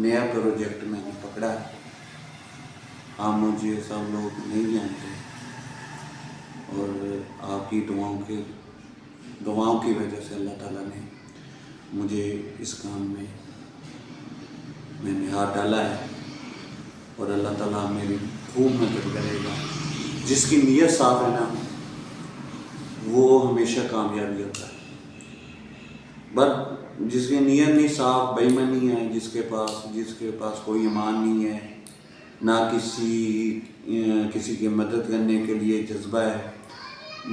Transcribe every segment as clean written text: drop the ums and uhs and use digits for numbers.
नया प्रोजेक्ट मैंने पकड़ा है। आप मुझे सब लोग नहीं जानते और आपकी दुआओं की वजह से अल्लाह ताला ने मुझे इस काम में मैंने हाथ डाला है और अल्लाह ताला मेरी खूब मदद करेगा। जिसकी नीयत साफ है ना वो हमेशा कामयाबी होता है, बट जिसकी नीयत नहीं साफ, बेईमानी है, जिसके पास कोई ईमान नहीं है, ना किसी की मदद करने के लिए जज्बा है,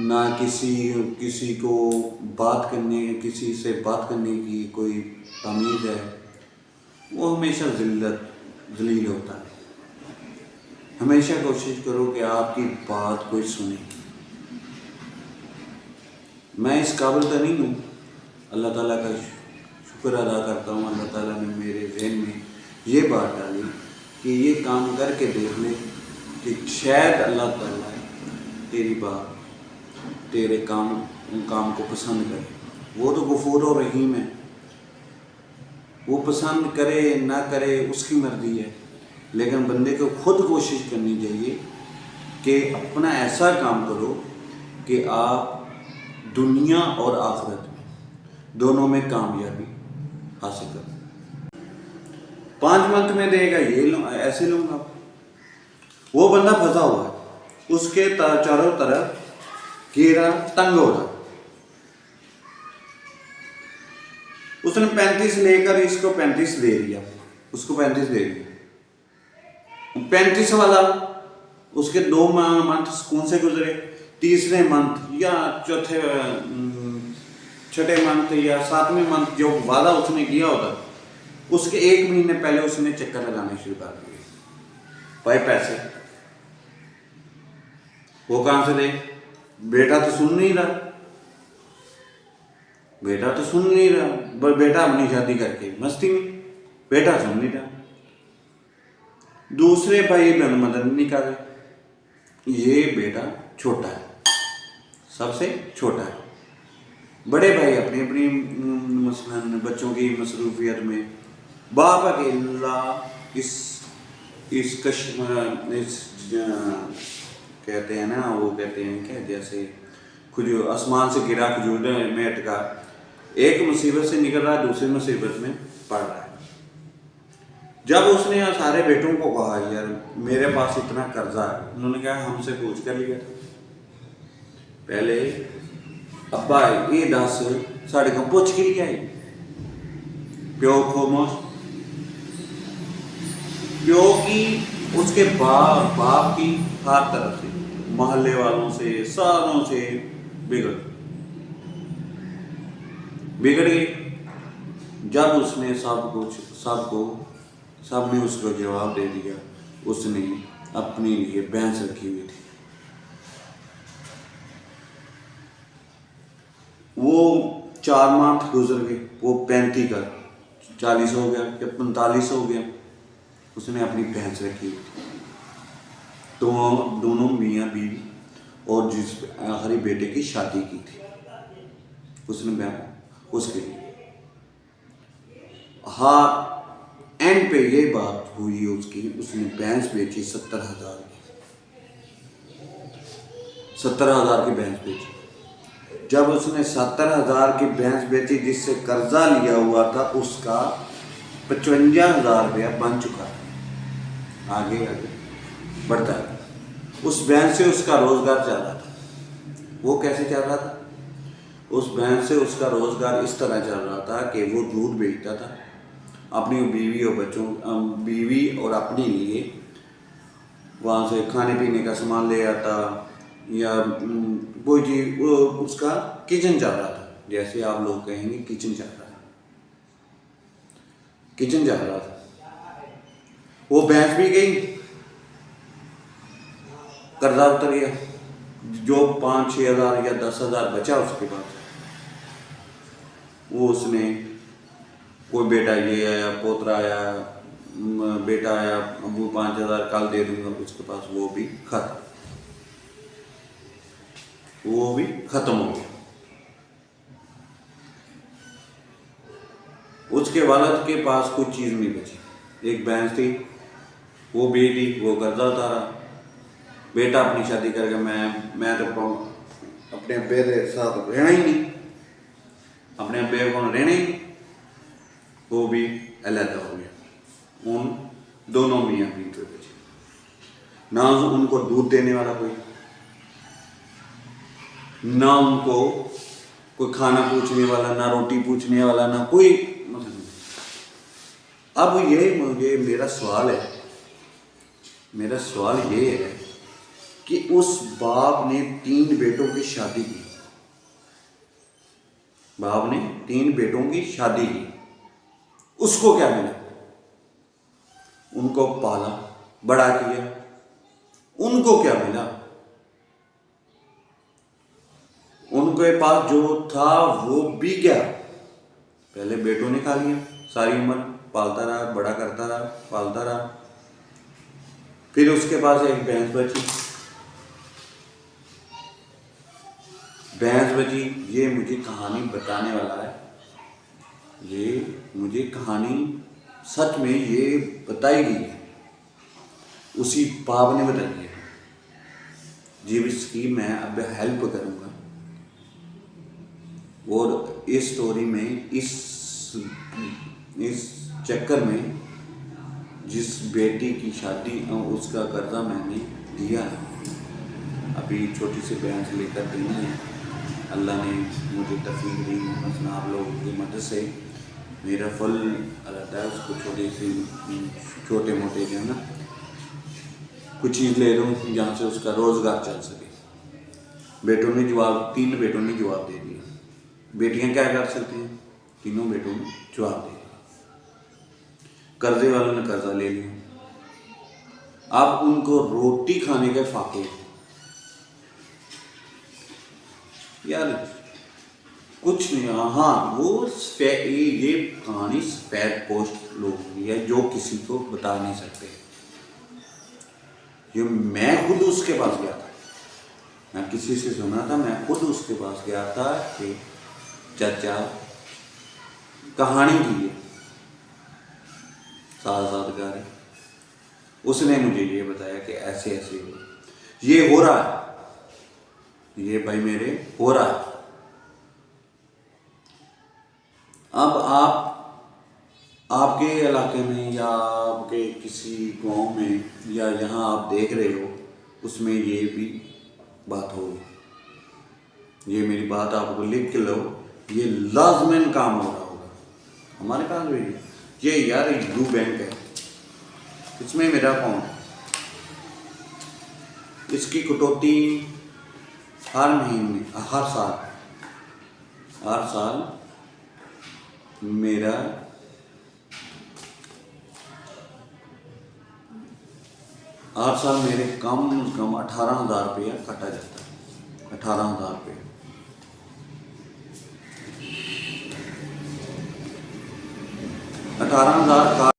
ना किसी से बात करने की कोई तमीज़ है, वो हमेशा जलील होता है। हमेशा कोशिश करो कि आपकी बात कोई सुने। मैं इस काबिल तो नहीं हूँ, अल्लाह ताला का शुक्र अदा करता हूँ। अल्लाह ताला ने मेरे ज़हन में ये बात डाली कि ये काम करके देख ले कि शायद अल्लाह ताला तेरी बात, तेरे काम को पसंद करे। वो तो गफूर और रहीम है, वो पसंद करे ना करे उसकी मर्ज़ी है, लेकिन बंदे को खुद कोशिश करनी चाहिए कि अपना ऐसा काम करो कि आप दुनिया और आखिरत में दोनों में कामयाबी हासिल करो। 5 मंथ में देगा ये ऐसे लूँगा। वो बंदा फंसा हुआ है, उसके चारों तरफ घेरा तंग हो रहा। उसने 35 लेकर इसको 35 दे दिया, उसको 35 दे दिया। 35 वाला उसके 2 मंथ सुकून से गुजरे, तीसरे मंथ या छठे मंथ या 7वें मंथ जो वादा उसने किया होता उसके 1 महीने पहले उसने चक्कर लगाने शुरू कर दिए। भाई पैसे वो कहाँ से दे? बेटा तो सुन नहीं रहा, बेटा अपनी शादी करके मस्ती में, बेटा सुन नहीं रहा। दूसरे भाई बहन मदद नहीं कर रहे। ये बेटा छोटा है, सबसे छोटा है। बड़े भाई अपनी अपनी मसलन बच्चों की मसरूफियत में, बाप अकेला इस कहते हैं ना, वो कहते हैं क्या, जैसे खजूर आसमान से गिरा खजूर में अटका, एक मुसीबत से निकल रहा है, दूसरी मुसीबत में पड़ रहा है। जब उसने सारे बेटों को कहा यार मेरे पास इतना कर्जा है, उन्होंने कहा हमसे पूछ कर लिया था पहले, अब्बा ये 10 साढ़े को पूछ के लिया है। प्यो खोमोश, प्यो की उसके बाप की हर तरफ से, मोहल्ले वालों से, सारों से बिगड़ गई। जब उसने सबने उसको जवाब दे दिया, उसने अपने लिए भैंस रखी हुई थी, वो 4 मंथ गुजर गए, वो 35 का 40 हो गया या 45 हो गया, उसने अपनी भैंस रखी हुई थी। तो दोनों मियाँ बीवी और जिस आखिरी बेटे की शादी की थी उसने उसके लिए, हाँ एंड पे ये बात हुई उसकी, उसने भैंस बेची 70,000 की भैंस बेची। जब उसने 70,000 की भैंस बेची, जिससे कर्जा लिया हुआ था उसका 55,000 रुपया बन चुका था। आगे बढ़ता है, उस भैंस से उसका रोजगार चल रहा था। वो कैसे चल रहा था? उस भैंस से उसका रोजगार इस तरह चल रहा था कि वो दूध बेचता था, अपनी बीवी और अपने लिए वहाँ से खाने पीने का सामान ले आता, या कोई चीज, वो उसका किचन चल रहा था। जैसे आप लोग कहेंगे किचन चल रहा था। वो भैंस भी गई, कर्जा उतर गया, जो 5-6 हज़ार या 10,000 बचा उसके पास, वो उसने कोई बेटा ये आया, पोतरा आया, बेटा आया, अबू 5,000 कल दे दूंगा, उसके पास वो भी खत्म हो गया। उसके वालिद के पास कोई चीज़ नहीं बची। एक भैंस थी, वो बेटी, वो कर्जा उतारा। बेटा अपनी शादी करके मैं तो अपने अब्बे के साथ रहना ही नहीं, अपने अब्बे को रहना ही नहीं, वो भी अलहदा हो गया। उन दोनों मियाँ बीवी के बच्चे, ना उनको दूध देने वाला कोई, ना उनको कोई खाना पूछने वाला, ना रोटी पूछने वाला, ना कोई मतलब नहीं। अब ये मेरा सवाल है, मेरा सवाल ये है कि उस बाप ने 3 बेटों की शादी की, बाप ने 3 बेटों की शादी की, उसको क्या मिला? उनको पाला, बड़ा किया, उनको क्या मिला? उनके पास जो था वो भी क्या, पहले बेटों ने खा लिया, सारी उम्र पालता रहा, बड़ा करता रहा, पालता रहा। फिर उसके पास एक भैंस बची, भैंस बची। ये मुझे कहानी बताने वाला है, ये मुझे कहानी सच में ये बताई गई है, उसी बाप ने बताई है जी, इसकी मैं अब हेल्प करूँगा। और इस स्टोरी में, इस चक्कर में जिस बेटी की शादी उसका कर्जा मैंने दिया, अभी छोटी सी भैंस लेकर देनी है, अल्लाह ने मुझे तौफीक दी, मतलब आप लोगों की मदद से मेरा फल रहता है, उसको छोटे मोटे जो है ना कुछ चीज़ ले लूँ जहाँ से उसका रोज़गार चल सके। बेटों ने जवाब, 3 बेटों ने जवाब दे दिया। बेटियां क्या कर सकती हैं? तीनों बेटों ने जवाब दे दिया। कर्जे वालों ने कर्जा ले लिया, अब उनको रोटी खाने के फाके। यार कुछ नहीं, हाँ वो ये कहानी स्पैड पोस्ट लोगों की है जो किसी को बता नहीं सकते। ये मैं खुद उसके पास गया था, मैं किसी से सुना था, मैं खुद उसके पास गया था कि चाचा कहानी की है, साथ उसने मुझे ये बताया कि ऐसे ऐसे ये हो रहा है, ये भाई मेरे हो रहा है। अब आपके इलाके में या आपके किसी गांव में या यहाँ आप देख रहे हो, उसमें ये भी बात होगी। ये मेरी बात आपको लिख के लो, ये लाजमन काम हो रहा होगा हमारे पास भी। ये यार यू बैंक है, इसमें मेरा अकाउंट है, इसकी कटौती हर महीने, हर साल मेरा हर साल मेरे कम से कम 18,000 रुपया काटा जाता है, 18,000 रुपये। 18,000 का